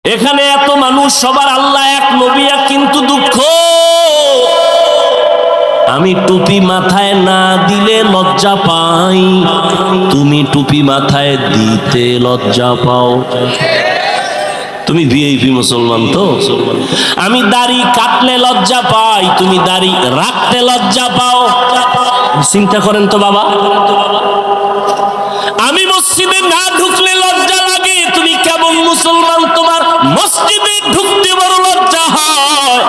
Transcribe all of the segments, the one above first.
এখানে এত মানুষ, সবার আল্লাহ এক, নবী এক, কিন্তু দুঃখ আমি টুপি মাথায় না দিলে লজ্জা পাই, তুমি টুপি মাথায় দিতে লজ্জা পাও। তুমি ভিআইপি মুসলমান তো। আমি দাড়ি কাটলে লজ্জা পাই, তুমি দাড়ি রাখতে লজ্জা পাও। চিন্তা করেন তো বাবা, আমি মসজিদে না ঢুকলে লজ্জা লাগে, তুমি কেমন মুসলমান, তোমার মসজিদে ঢুকতে বড় লজ্জা হয়।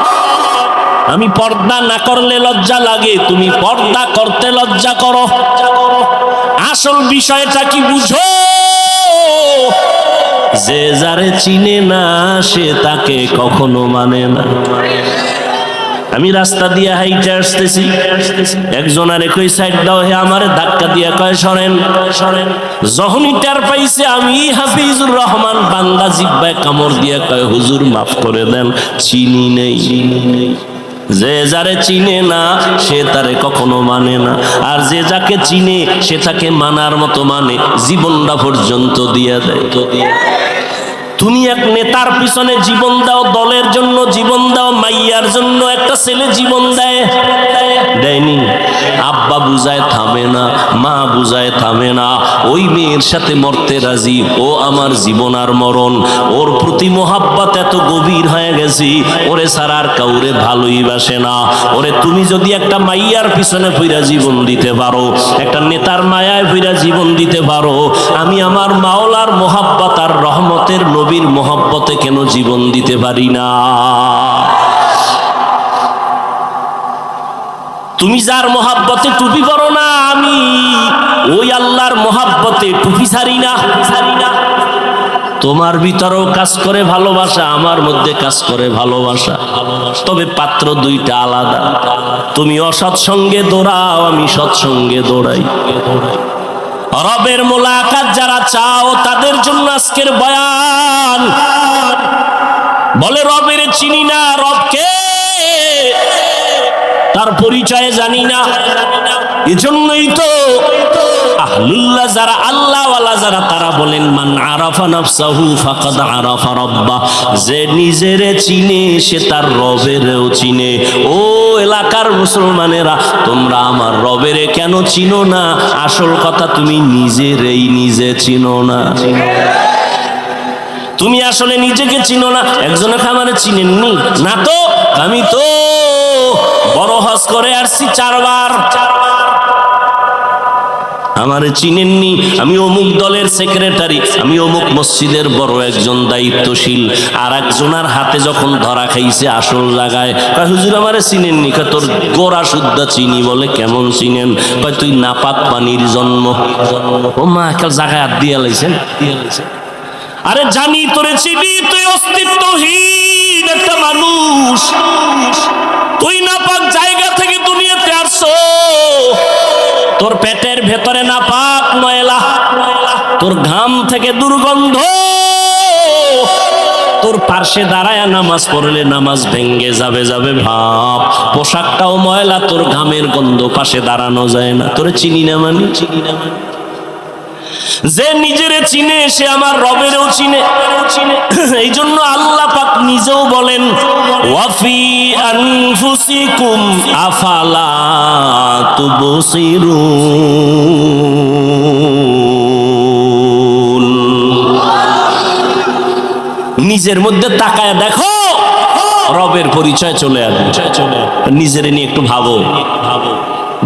আমি পর্দা না করলে লজ্জা লাগে, তুমি পর্দা করতে লজ্জা করো। আসল বিষয়টা কি বুঝো? যে যারে চিনে না সে তাকে কখনো মানে না। আমি রাস্তা দিয়ে হাইটে আসতেছি, একজন আর একই সাইড দাও, হে আমারে ধাক্কা দিয়ে কয় সরেন সরেন। যখনই টের পাইছে আমি হাফিজুর রহমান, বান্দা জিব্বায় কামড় দিয়ে কয় হুজুর মাফ করে দেন, চিনি নেই। যে যারে চিনে না সে তারে কখনো মানে না, আর যে যাকে চিনে সে তাকে মানার মতো মানে, জীবনটা পর্যন্ত দিয়ে দেয়। তো তুমি এক নেতার পিছনে জীবন দাও, দলের জন্য জীবন দাও, মাইয়ার জন্য একটা ছেলে জীবন দেয়নি। আব্বা বুঝায় থামে না, মা বুঝায় থামে না, ওই মেয়ের সাথে মরতে রাজি, ও আমার জীবন আর মরণ। ওর প্রতি মোহাব্বত এত গভীর হয়ে গেছি, ওরে ছাড়া আর কাউরে ভালোই বাসে না। ওরে তুমি যদি একটা মাইয়ার পিছনে ফিরা জীবন দিতে পারো, একটা নেতার মায়ায় ফিরা জীবন দিতে পারো, আমি আমার মাওলার মোহাব্বত আর রহমতের নবীর মোহাব্বতে কেন জীবন দিতে পারি না? তুমি যার মোহাব্বতে টুপি পরো না, আমি ওই আল্লাহর মোহাব্বতে টুপি ছাড়ি না। তোমার ভিতরেও কাজ করে ভালোবাসা, আমার মধ্যে কাজ করে ভালোবাসা, তবে পাত্র দুইটা আলাদা। তুমি অসৎসঙ্গে দৌড়াও, আমি সৎসঙ্গে দৌড়াই। রবের মোলাকাত যারা চাও তাদের জন্য আজকের বয়ান। বলে রবের চিনি না, রবকে তার পরিচয় জানি না। এজন্যই তো আহলুল্লাহ যারা, আল্লাহওয়ালা যারা, তারা বলেন মান আরাফা নাফসাহু ফাকাদ আরাফা রাব্বা। যে নিজেরে চিনে সে তার রবেরও চিনে। ও এলাকার মুসলমানেরা, তোমরা আমার রবেরে কেন চিনো না? আসল কথা, তুমি নিজেরেই নিজে চিনো না। তুমি আসলে নিজেকে চিনো না। একজনে আমারে চিনেননি না তো, আমি তো বড় হজ করে আসছি 4 বার, আমারে চিনেননি। আমি অমুক দলের সেক্রেটারি, আমি অমুক মসজিদের বড় একজন দায়িত্বশীল। আর একজনের হাতে যখন ধরা খাইছে আসল জায়গায়, কয় হুজুর আমারে চিনেননি। কয় তোর গোড়া শুদ্ধ চিনি। বলে কেমন চিনেন? কয় তুই নাপাক পানির জন্ম। ও মা, কাল জায়গায় হাত দিয়ে লাইছেন। আরে জানি তোরে চিনি, তুই অস্তিত্বহীন একটা মানুষ, তুই নাপাক জায়গা থেকে দুনিয়াতে আসছো। তোর পেটের ভেতরে নাপাক ময়লা, তোর ঘাম থেকে দুর্গন্ধ, তোর পার্শ্বে দাঁড়ায় নামাজ পড়লে নামাজ ভেঙ্গে যাবে যাবে ভাব, পোশাকটাও ময়লা, তোর ঘামের গন্ধ, পাশে দাঁড়ানো যায় না। তোরে চিনি না মানে চিনি না। যে নিজেরে চিনে সে আমার রবেরও চিনে। এই জন্য আল্লাহ পাক নিজেও বলেন ওয়াফি আনফুসিকুম আফালা তুবসিরুন। নিজের মধ্যে তাকায় দেখো, রবের পরিচয় চলে আসবে। নিজের নিয়ে একটু ভাবো।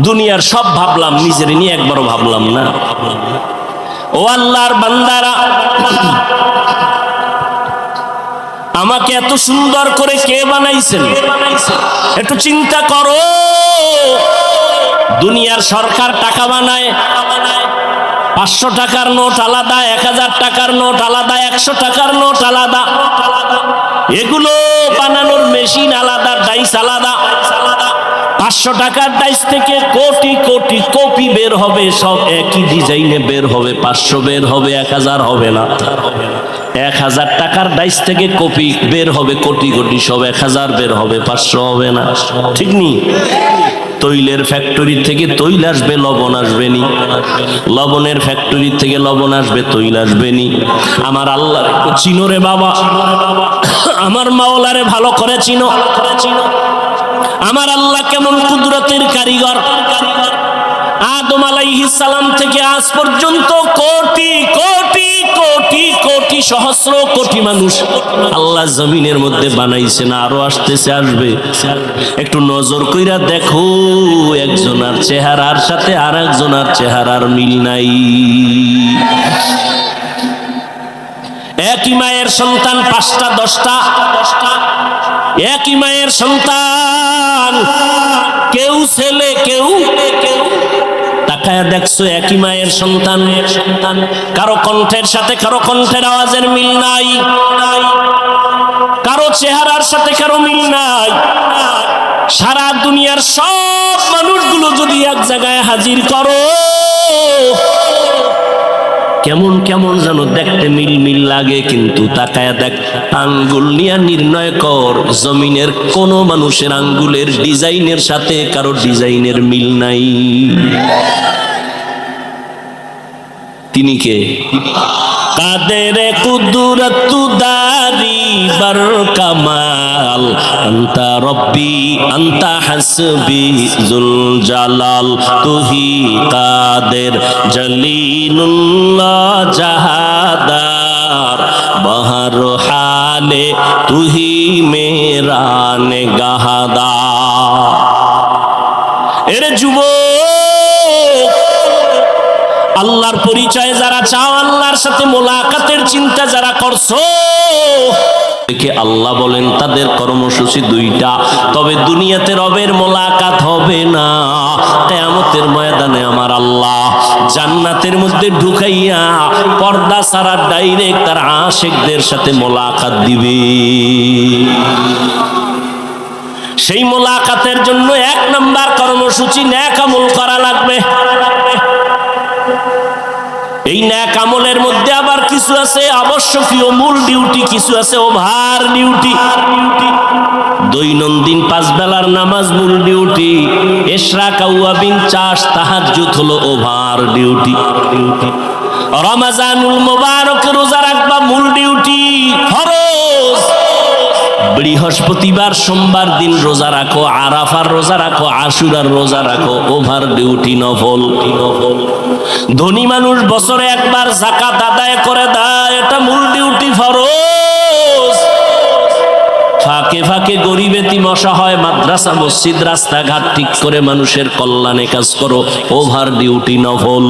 দুনিয়ার সব ভাবলাম, নিজের নিয়ে একবারও ভাবলাম না। ও আল্লাহর বান্দারা, আমাকে এত সুন্দর করে কে বানাইছেন? একটু চিন্তা করো। দুনিয়ার সরকার টাকা বানায়, 500 টাকার নোট আলাদা, 1000 টাকার নোট আলাদা, 100 টাকার নোট আলাদা। এগুলো বানানোর মেশিন আলাদা, ডাইস আলাদা। 500 টাকার ডাইস থেকে কোটি কোটি কপি বের হবে, সব একই ডিজাইনে বের হবে। 500 বের হবে, 1000 হবে না। 1000 টাকার ডাইস থেকে কপি বের হবে কোটি কোটি, সব 1000 বের হবে, 500 হবে না। ঠিক নি? তো তৈলের ফ্যাক্টরি থেকে তৈল আসবে, লবণ আসবে নি। লবণের ফ্যাক্টরি থেকে লবণ আসবে, তৈল আসবে নি। আমার আল্লাহর চিনো রে বাবা, আমার মাওলারে ভালো করে চিনো। আমার আল্লাহ কেমন কুদরতের কারিগর। আদম আলাইহিস সালাম থেকে আজ পর্যন্ত কোটি কোটি কোটি কোটি সহস্র কোটি মানুষ আল্লাহ জমিনের মধ্যে বানাইছেন, আরো আসতেছে, আসবে। একটু নজর কইরা দেখো, একজনের চেহারার সাথে আর একজনের চেহারার মিল নাই। একই মায়ের সন্তান 5টা 10টা, একই মায়ের সন্তান, কেউ ছেলে কেউ। তাকায়া দেখছো একই মায়ের সন্তান, কারো কণ্ঠের সাথে কারো কণ্ঠের আওয়াজের মিল নাই, কারো চেহারার সাথে কারো মিল নাই। সারা দুনিয়ার সব মানুষগুলো যদি এক জায়গায় হাজির করো, কেমন কেমন যেন দেখতে মিল মিল লাগে, কিন্তু তাকায়া দেখ, আঙ্গুল নিয়ে নির্ণয় কর, জমিনের কোন মানুষের আঙ্গুলের ডিজাইনের সাথে কারো ডিজাইনের মিল নাই। তিনি কে? কাদের কুদরত দারি বার কামাল, আন্তা রব্বি আন্তা হাসবি জুল জালাল, তুহি কাদের জলিলুল্লাহ জাহাদার, বহর হালে তুহি মেরা নেগাহদার। এরে যুবক, আল্লাহর পরিচয় যারা চাও, আল্লাহর সাথে মোলাকাতের চিন্তা যারা করছো, আল্লাহ বলেন তাদের কর্মসূচি 2টা। তবে দুনিয়াতে রবের মোলাকাত হবে না, কিয়ামতের ময়দানে আমার আল্লাহ জান্নাতের মধ্যে ঢুকাইয়া পর্দা ছাড়া ডাইরেক্ট তার আশিকদের সাথে মোলাকাত দিবে। সেই মোলাকাতের জন্য 1 নাম্বার কর্মসূচি নেক আমল করা লাগবে। এই নেক আমলের মধ্যে আবার কিছু আছে আবশ্যকীয় মূল ডিউটি, কিছু আছে ওভার ডিউটি। দৈনন্দিন 5 বেলার নামাজ মূল ডিউটি, ইশরাক আওয়াবিন চাষ তাহাজ্জুদ হলো ওভার ডিউটি। রমজানুল মুবারক রোজা রাখবা মূল ডিউটি, ফরজ। বৃহস্পতিবার সোমবার দিন রোজা রাখো, আরাফার রোজা রাখো, আশুরার রোজা রাখো, ওভার ডিউটি নফল। ধনী মানুষ বছরে একবার যাকাত আদায় করে দেয়, এটা মূল ডিউটি, ফরজ। ফাঁকে ফাঁকে গরিব এতিম অসহায় মাদ্রাসা মসজিদ রাস্তাঘাট ঠিক করে মানুষের কল্যাণে কাজ করো, ওভার ডিউটি নফল।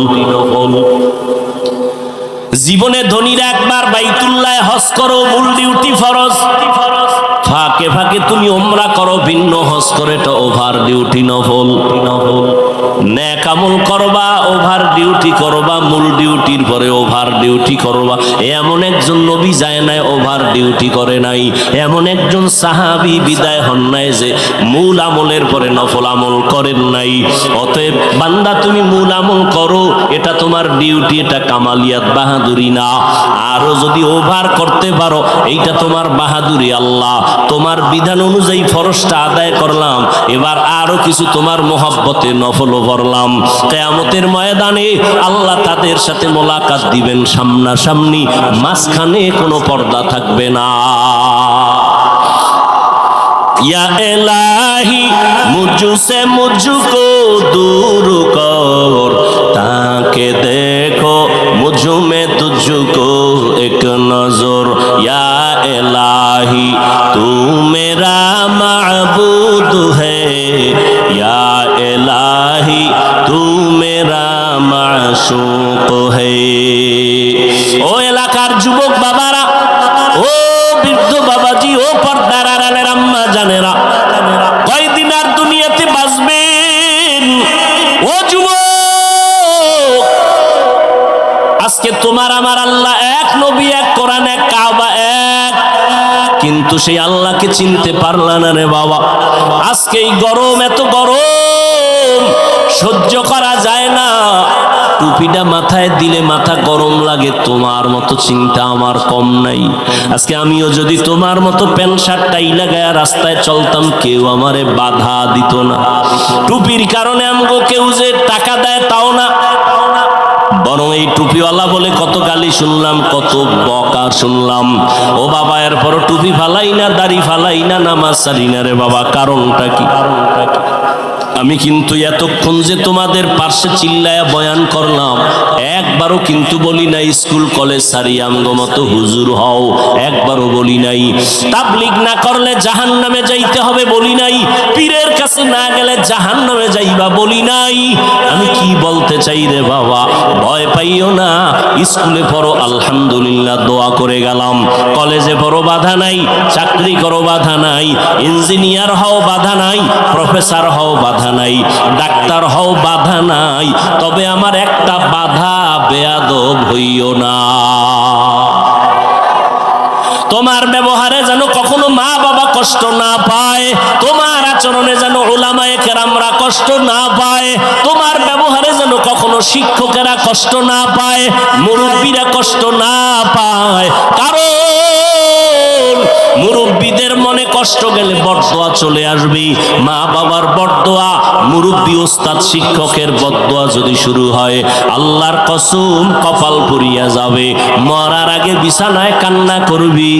জীবনে ধনীরা একবার বাইতুল্লাহ হজ করো, মূল ডিউটি ফরজ। ফাঁকে ফাঁকে তুমি উমরা করো, ভিন্ন হজ করে, এটা ওভার ডিউটি নফল। নেক আমল করবা, ওভার ডিউটি করবা, মূল ডিউটির পরে ওভার ডিউটি করবা। এমন একজন নবী যায় নাই ওভার ডিউটি করে নাই, এমন একজন সাহাবী বিদায় হন নাই যে মূল আমলের পরে নফল আমল করেন নাই। অতএব বান্দা, তুমি মূল আমল করো, এটা তোমার ডিউটি, এটা কামালিয়াত বাহাদুরি না। আরো যদি ওভার করতে পারো, এইটা তোমার বাহাদুরি। আল্লাহ তোমার বিধান অনুযায়ী ফরজটা আদায় করলাম, এবার আরো কিছু তোমার মহব্বতে নফলও করলাম। কিয়ামতের ময়দানে আল্লাহ তাদের সাথে মোলাকাত দিবেন সামনাসামনি, মাঝখানে কোনো পর্দা থাকবে না। या इलाही मुझसे मुझको दूर कर, ताकि देखो मुझ में तुझको एक नजर। या इलाही तू मेरा माबूद है, या इलाही तू मेरा माशूक है। ओ এলাকার যুবক বাবারা, ও বৃদ্ধ বাবাজি, ও পর্দার আড়ালের আম্মা জানেরা, কয়দিন আর দুনিয়াতে বাঁচবেন? ও যুবক, আজকে তোমার আমার আল্লাহ এক, নবী এক, কোরআন এক, কাবা এক, কিন্তু সেই আল্লাহকে চিনতে পারলা না রে বাবা। আজকে এই গরম, এত গরম সহ্য করা যায় না। টুপিটা মাথায় দিলে মাথা গরম লাগে, তোমার মতো চিন্তা আমার কম নাই। আজকে আমিও যদি তোমার মতো প্যান্ট শার্ট টাই লাগায় রাস্তায় চলতাম, কেউ আমারে বাধা দিত না। টুপির কারণে আমগো কেউ যে টাকা দেয় তাও না, বরং এই টুপিওয়ালা বলে কত গালি শুনলাম, কত বকা শুনলাম। ও বাবা, এরপর টুপি ফালাই না, দাড়ি ফালাই না, নামাজ সারি না রে বাবা, কারণটা কি? আমি কিন্তু এতক্ষণ যে তোমাদের পার্শ্বে চিল্লায়া বয়ান করলাম, একবারও কিন্তু বলি নাই স্কুল কলেজ সারি আমগো মতো হুজুর হও, একবারও বলি নাই। তাবলীগ না করলে জাহান্নামে যাইতে হবে বলি নাই, পীরের কাছে না গেলে জাহান্নামে যাইবা বলি নাই। আমি কি বলতে চাই রে বাবা, ভয় পাইও না। স্কুলে পড়ো আলহামদুলিল্লাহ, দোয়া করে গেলাম। কলেজে পড়ো বাধা নাই, চাকরি করো বাধা নাই, ইঞ্জিনিয়ার হও বাধা নাই, প্রফেসর হও বাধা নাই, ডাক্তার হও বাধা নাই। তবে আমার একটা বাধা, বেয়াদব হইও না। তোমার ব্যবহারে যেন কখনো মা বাবা কষ্ট না পায়, তোমার আচরণে যেন উলামায়ে কেরামরা কষ্ট না পায়, তোমার ব্যবহারে যেন কখনো শিক্ষকেরা কষ্ট না পায়, মুরব্বীরা কষ্ট না পায়। কারণ মুরব্বীদের মনে কষ্ট গেলে বদদোয়া চলে আসবে। মা বাবার বদদোয়া, মুরব্বী ওস্তাদ শিক্ষকের বদদোয়া যদি শুরু হয়, আল্লাহর কসম কপাল পুড়িয়া যাবে। মরার আগে বিছানায় কান্না করবি,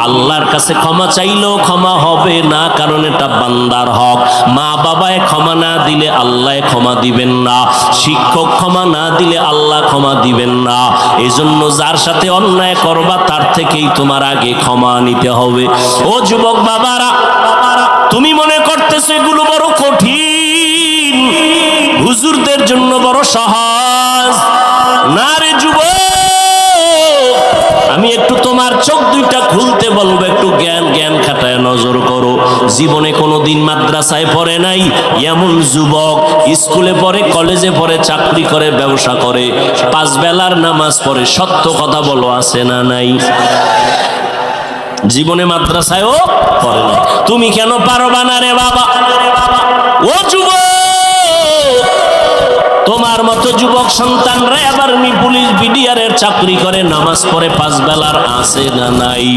আল্লাহর কাছে ক্ষমা চাইলেও ক্ষমা হবে না, কারণ এটা বান্দার হক। মা বাবায় ক্ষমা না দিলে আল্লাহ ক্ষমা দিবেন না, শিক্ষক ক্ষমা না দিলে আল্লাহ ক্ষমা দিবেন না। এজন্য যার সাথে অন্যায় করবা তার থেকেই তোমার আগে ক্ষমা নিতে হবে। ও যুবক বাবারা, তুমি মনে করতেছো এগুলো বড় কঠিন, হুজুরদের জন্য বড় সহজ। না রে যুবক, আমি একটু তোমার চোখ দুইটা খুলতে বলবো, একটু জ্ঞান খাটায় নজর করো। জীবনে কোনোদিন মাদ্রাসায় পড়ে নাই এমন যুবক স্কুলে পড়ে, কলেজে পড়ে, চাকরি করে, ব্যবসা করে, 5 বেলার নামাজ পড়ে, সত্য কথা বলো, আছে না নাই? জীবনে মাদ্রাসায়ও পড়ে না। তুমি কেন পারবা না রে বাবা? ও যুবক, তোমার মতো যুবক সন্তানরা আবার পুলিশ বিডিআরের চাকরি করে, নামাজ পড়ে, 5 বেলার আছে না নাই?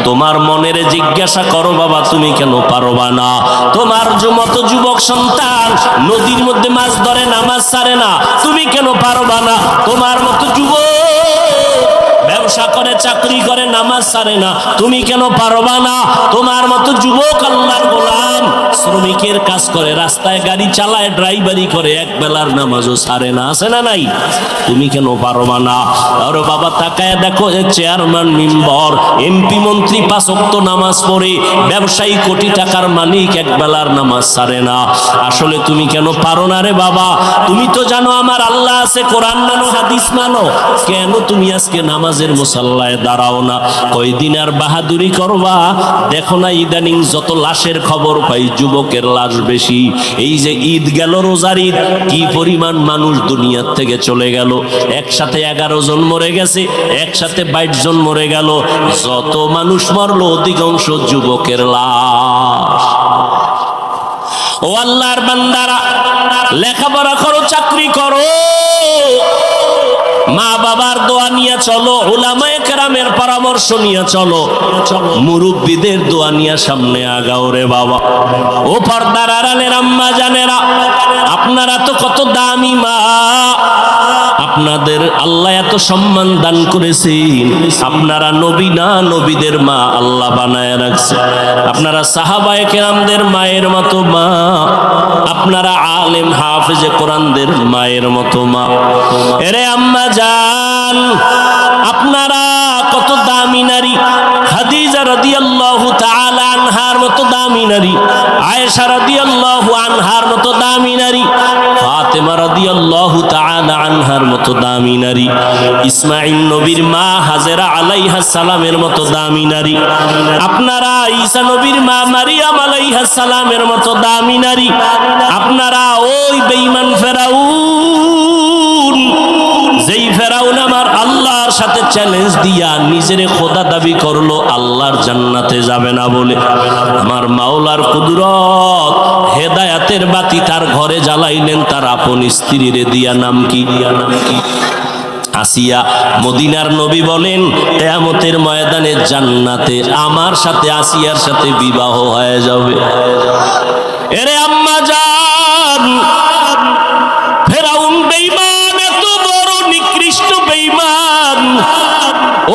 তোমার মনের জিজ্ঞাসা করো বাবা, তুমি কেন পারবা না? তোমার মতো যুবক সন্তান নদীর মধ্যে মাছ ধরে, নামাজ ছাড়ে না, তুমি কেন পারবা না? তোমার মতো যুবক ব্যবসা করে, চাকরি করে, নামাজ ছাড়ে না, তুমি কেন পারবা না? তোমার মতো যুবক আল্লাহর গোলাম, শ্রমিকের কাজ করে, রাস্তায় গাড়ি চালায়, ড্রাইভারি করে, 1 বেলার নামাজও ছাড়ে না, আছে না নাই? তুমি কেন পারবা না? আরে বাবা, তাকায় দেখো, চেয়ারম্যান, মেম্বার, এমপি, মন্ত্রী 5 ওয়াক্ত নামাজ পড়ে, ব্যবসায়ী, কোটি টাকার মালিক, 1 বেলার নামাজ ছাড়ে না। আসলে তুমি কেন পারো না রে বাবা? তুমি তো জানো আমার আল্লাহ আছে, কোরআন মানো, হাদিস মানো, কেন তুমি আজকে নামাজের মুসাল্লায় দাঁড়াও না? কয়দিন আর বাহাদুরি করবা? দেখো না ইদানিং যত লাশের খবর পাই, যুবকের লাশ বেশি। এই যে ঈদ গেল, রোজার ঈদ, কি পরিমাণ মানুষ দুনিয়ার থেকে চলে গেল। একসাথে 11 জন মরে গেছে, একসাথে 22 জন মরে গেল। যত মানুষ মরলো অধিকাংশ যুবকের লাশ। ও আল্লাহর বান্দারা, লেখাপড়া করো, চাকরি করো, মা বাবার দোয়া নিয়ে চলো, উলামায়ে কেরামের পরামর্শ নিয়ে চলো, মুরব্বীদের দোয়া নিয়ে সামনে আগাও রে বাবা। ও পর্দার আড়ালের আম্মা জানেরা, আপনারা তো কত দামি মা, আপনাদের আল্লাহ এত সম্মান দান করেছেন। আপনারা নবী না, নবীদের মা আল্লাহ বানায় রাখছে। আপনারা সাহাবায়ে কেরামদের মায়ের মতো মা, আপনারা আলেম হাফেজে কোরআনদের মায়ের মতো মা। এরে আম্মা জান, আপনারা কত দামি নারী। খাদিজা রাদিয়াল্লাহু তাআলা আনহার মতো দামি নারী, আয়েশা রাদিয়াল্লাহু আনহার মতো দামি নারী, ফাতেমা রাদিয়াল্লাহু তাআলা আনহার মতো দামি নারী, ইসমাঈল নবীর মা হাজেরা আলাইহাস সালামের মতো দামি নারী, আপনারা ঈসা নবীর মা মারিয়াম আলাইহাস সালামের মতো দামি নারী, আপনারা ওই বেঈমান ফেরাউন, যেই ফেরাউন আমার আল্লাহর সাথে চ্যালেঞ্জ দিয়া নিজেরে খোদা দাবি করলো, আল্লাহর জান্নাতে যাবে না বলে। আমার মাওলার কুদরত, হেদায়াতের বাতি তার ঘরে জ্বালাইলেন তার আপন স্ত্রীর দিয়া। নাম কি? আসিয়া। মদিনার নবী বলেন কিয়ামতের ময়দানে জান্নাতে আমার সাথে আসিয়ার সাথে বিবাহ হয়ে যাবে। এরে আম্মা জান, ফেরাউন বেঈমান, এত বড় নিকৃষ্ট বেঈমান,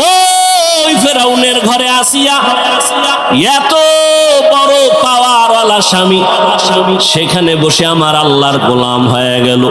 ওই ফেরাউনের ঘরে আসিয়া এত বড় পাওয়ারওয়ালা স্বামী, সেখানে বসে আমার আল্লাহর গোলাম হয়ে গেল।